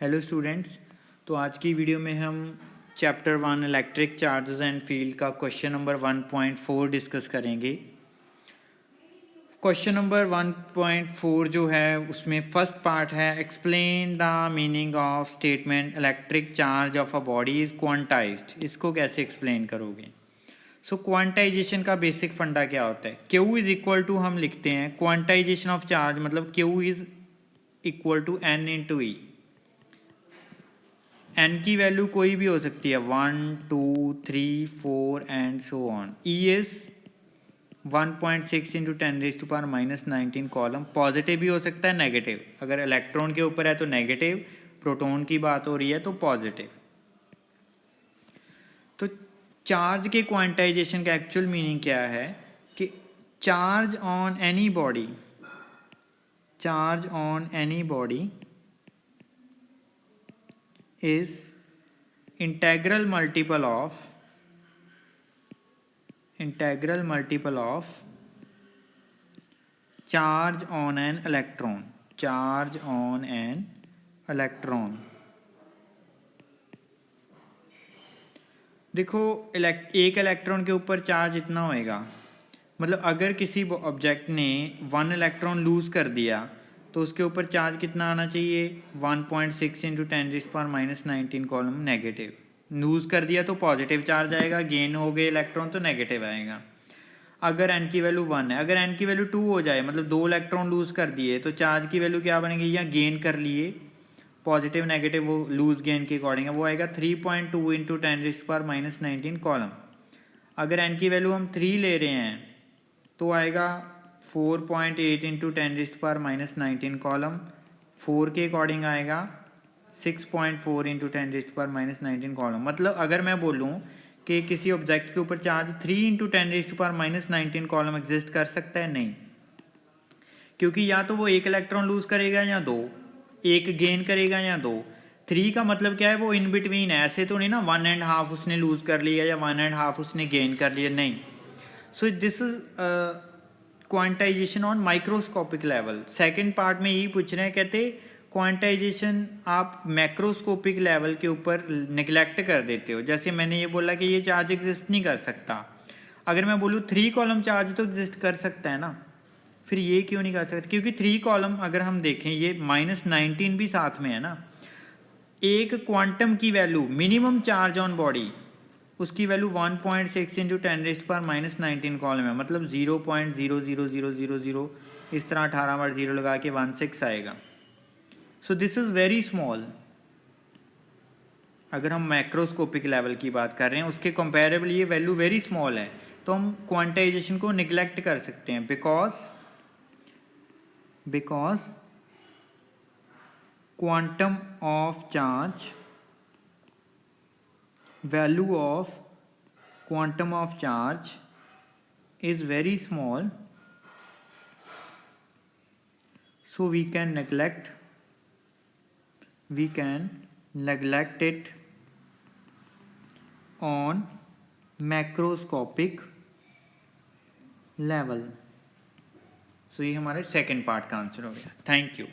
Hello students. तो आज की वीडियो में हम chapter 1 electric charges and field का क्वेश्चन नंबर 1.4 डिस्कस करेंगे। क्वेश्चन नंबर 1.4 जो है उसमें फर्स्ट पार्ट है explain the meaning of statement electric charge of a body is quantized. इसको कैसे एक्सप्लेन करोगे? सो क्वांटाइजेशन का बेसिक फंडा क्या होता है? Q इज़ इक्वल टू हम लिखते हैं क्वांटाइजेशन ऑफ चार्ज मतलब Q is equal to N into e. N की वैल्यू कोई भी हो सकती है 1, 2, 3, 4 and so on. E is 1.6 into 10⁻⁻19 coulomb. Positive भी हो सकता है नेगेटिव। अगर इलेक्ट्रॉन के ऊपर है तो नेगेटिव, प्रोटॉन की बात हो रही है तो पॉजिटिव। तो चार्ज के क्वांटाइजेशन का एक्चुअल मीनिंग क्या है कि charge on any body is integral multiple of charge on an electron। देखो एक इलेक्ट्रॉन के ऊपर चार्ज इतना होएगा, मतलब अगर किसी ऑब्जेक्ट ने 1 इलेक्ट्रॉन लूज कर दिया तो उसके ऊपर चार्ज कितना आना चाहिए? 1.6 इंटू 10⁻⁻19 कॉलम नेगेटिव। लूज कर दिया तो पॉजिटिव चार्ज आएगा, गेन हो गए इलेक्ट्रॉन तो नेगेटिव आएगा। अगर n की वैल्यू 1 है, अगर n की वैल्यू 2 हो जाए मतलब 2 इलेक्ट्रॉन लूज कर दिए तो चार्ज की वैल्यू क्या बनेगी? या गेन कर लिए पॉजिटिव नेगेटिव वो लूज गेन के अकॉर्डिंग है, वो आएगा 3.2 इंटू 10⁻⁻19 कॉलम। अगर n की वैल्यू हम 3 ले रहे हैं तो आएगा 4.8 इंटू 10⁻⁻19 कॉलम। 4 के अकॉर्डिंग आएगा 6.4 इंटू 10⁻⁻19 कॉलम। मतलब अगर मैं बोलूँ कि किसी ऑब्जेक्ट के ऊपर चार्ज 3 इंटू 10⁻⁻19 कॉलम एग्जिस्ट कर सकता है? नहीं, क्योंकि या तो वो एक इलेक्ट्रॉन लूज करेगा या 2, एक गेन करेगा या 2। 3 का मतलब क्या है? वो इन बिटवीन है। ऐसे तो नहीं ना 1.5 उसने लूज कर लिया या 1.5 उसने गेन कर लिया, नहीं। So this is quantization on microscopic level. Second part में यही पूछ रहे हैं, कहते क्वांटाइजेशन आप मैक्रोस्कोपिक लेवल के ऊपर निगलेक्ट कर देते हो। जैसे मैंने ये बोला कि ये चार्ज एग्जिस्ट नहीं कर सकता, अगर मैं बोलूँ 3 कॉलम चार्ज तो एग्जिस्ट कर सकता है ना, फिर ये क्यों नहीं कर सकता? क्योंकि 3 कॉलम अगर हम देखें ये -19 भी साथ में है ना। एक क्वांटम की value minimum charge on body उसकी वैल्यू 1.6 इंटू 10⁻⁻19 कॉलम है, मतलब 0.00000 इस तरह 18 बार 0 लगा के 16 आएगा। So this is very small. अगर हम मैक्रोस्कोपिक लेवल की बात कर रहे हैं उसके कंपेरेबल ये वैल्यू वेरी स्मॉल है, तो हम क्वांटाइजेशन को निगलेक्ट कर सकते हैं। Because quantum of charge, value of quantum of charge is very small, so we can neglect it on macroscopic level। सो ये हमारे सेकेंड पार्ट का आंसर हो गया। Thank you.